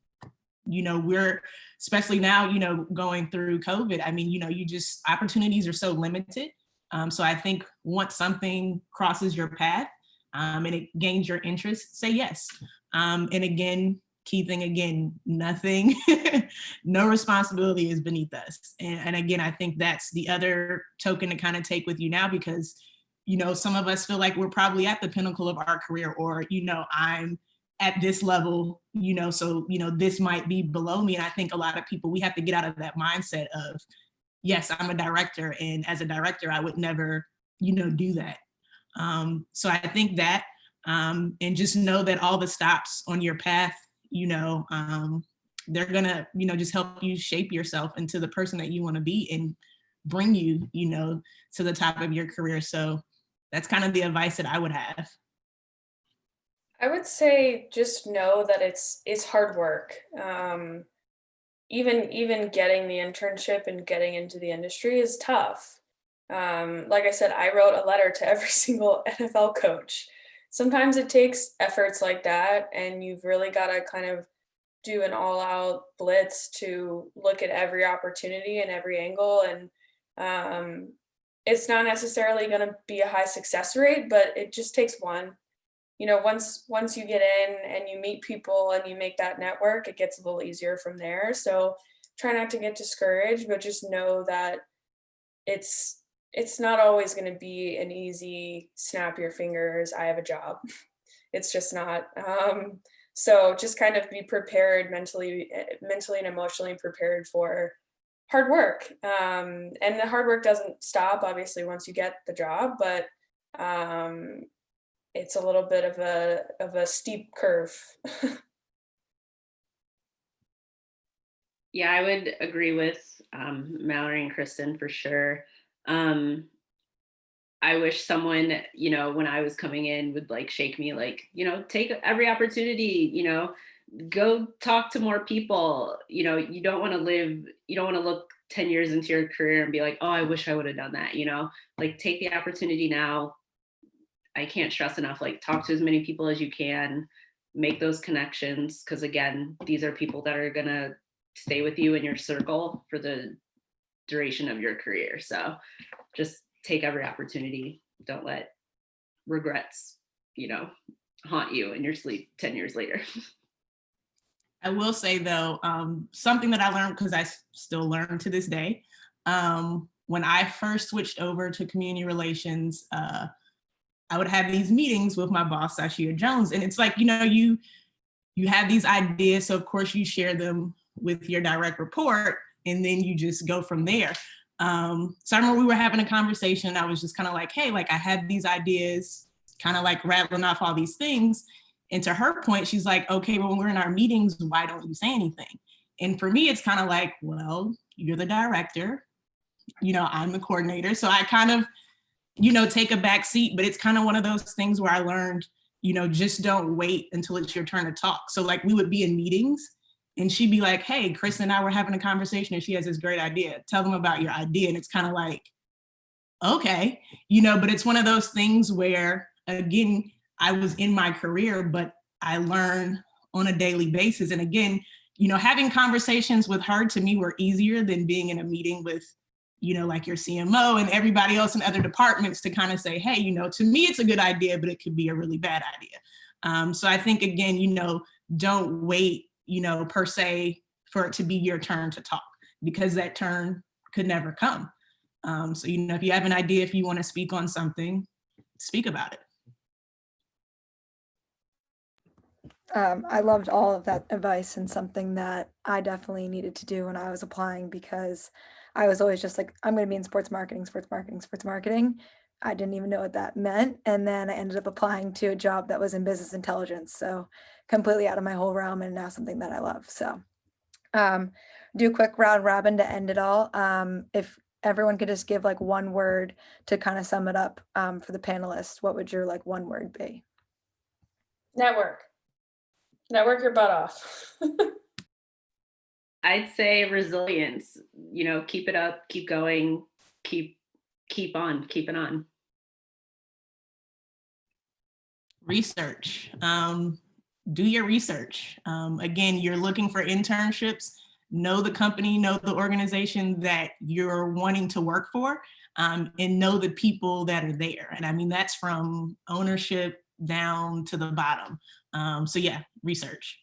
we're, especially now, going through COVID, I mean, opportunities are so limited. So I think once something crosses your path and it gains your interest, say yes. And again, key thing again, nothing, no responsibility is beneath us. And again, I think that's the other token to kind of take with you now, because, some of us feel like we're probably at the pinnacle of our career, or, I'm at this level, so, this might be below me. And I think a lot of people, we have to get out of that mindset of, yes, I'm a director, and as a director, I would never, do that. So I think that, And just know that all the stops on your path, they're gonna, just help you shape yourself into the person that you want to be and bring you, to the top of your career. So that's kind of the advice that I would have. I would say just know that it's hard work. Even getting the internship and getting into the industry is tough. Like I said, I wrote a letter to every single NFL coach. Sometimes it takes efforts like that, and you've really got to kind of do an all-out blitz to look at every opportunity and every angle. And it's not necessarily going to be a high success rate, but it just takes one. Once you get in and you meet people and you make that network, it gets a little easier from there. So try not to get discouraged, but just know that it's not always going to be an easy snap your fingers, I have a job. It's just not. So just kind of be prepared mentally and emotionally prepared for hard work. And the hard work doesn't stop, obviously, once you get the job, but it's a little bit of a steep curve. Yeah, I would agree with Mallory and Kristen for sure. I wish someone, when I was coming in would like shake me, like, take every opportunity, go talk to more people. You don't want to look 10 years into your career and be like, oh, I wish I would have done that, like take the opportunity now. I can't stress enough, like talk to as many people as you can, make those connections. Cause again, these are people that are going to stay with you in your circle for the duration of your career. So just take every opportunity. Don't let regrets, haunt you in your sleep 10 years later. I will say though, something that I learned, because I still learn to this day, when I first switched over to community relations, I would have these meetings with my boss, Sashia Jones. And it's like, you have these ideas. So of course you share them with your direct report and then you just go from there. So I remember we were having a conversation and I was just kind of like, hey, like I had these ideas, kind of like rattling off all these things. And to her point, she's like, okay, well, when we're in our meetings, why don't you say anything? And for me, it's kind of like, well, you're the director, I'm the coordinator. So I kind of, take a back seat, but it's kind of one of those things where I learned, just don't wait until it's your turn to talk. So like we would be in meetings and she'd be like, hey, Kristen and I were having a conversation and she has this great idea. Tell them about your idea. And it's kind of like, okay, but it's one of those things where, again, I was in my career, but I learn on a daily basis. And again, having conversations with her to me were easier than being in a meeting with like your CMO and everybody else in other departments to kind of say, hey, to me, it's a good idea, but it could be a really bad idea. So I think, again, don't wait, per se, for it to be your turn to talk, because that turn could never come. So, if you have an idea, if you want to speak on something, speak about it. I loved all of that advice, and something that I definitely needed to do when I was applying, because I was always just like, I'm going to be in sports marketing. I didn't even know what that meant. And then I ended up applying to a job that was in business intelligence. So completely out of my whole realm, and now something that I love. So do a quick round robin to end it all. If everyone could just give like one word to kind of sum it up for the panelists, what would your like one word be? Network your butt off. I'd say resilience, keep it up, keep going, keep it on. Research, do your research. Again, you're looking for internships, know the company, know the organization that you're wanting to work for, and know the people that are there. And I mean, that's from ownership down to the bottom. So yeah, research.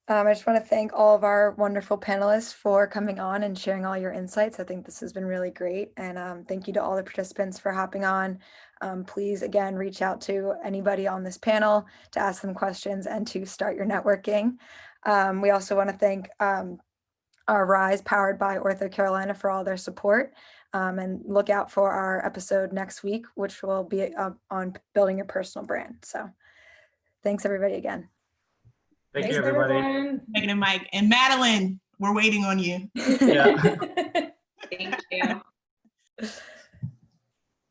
I just want to thank all of our wonderful panelists for coming on and sharing all your insights. I think this has been really great. And thank you to all the participants for hopping on. Please, again, reach out to anybody on this panel to ask them questions and to start your networking. We also want to thank our RISE powered by Ortho Carolina for all their support. And look out for our episode next week, which will be on building your personal brand. So thanks everybody again. Thank Thanks, you, everybody. everyone. Megan and Mike and Madeline, we're waiting on you. Yeah. Thank you.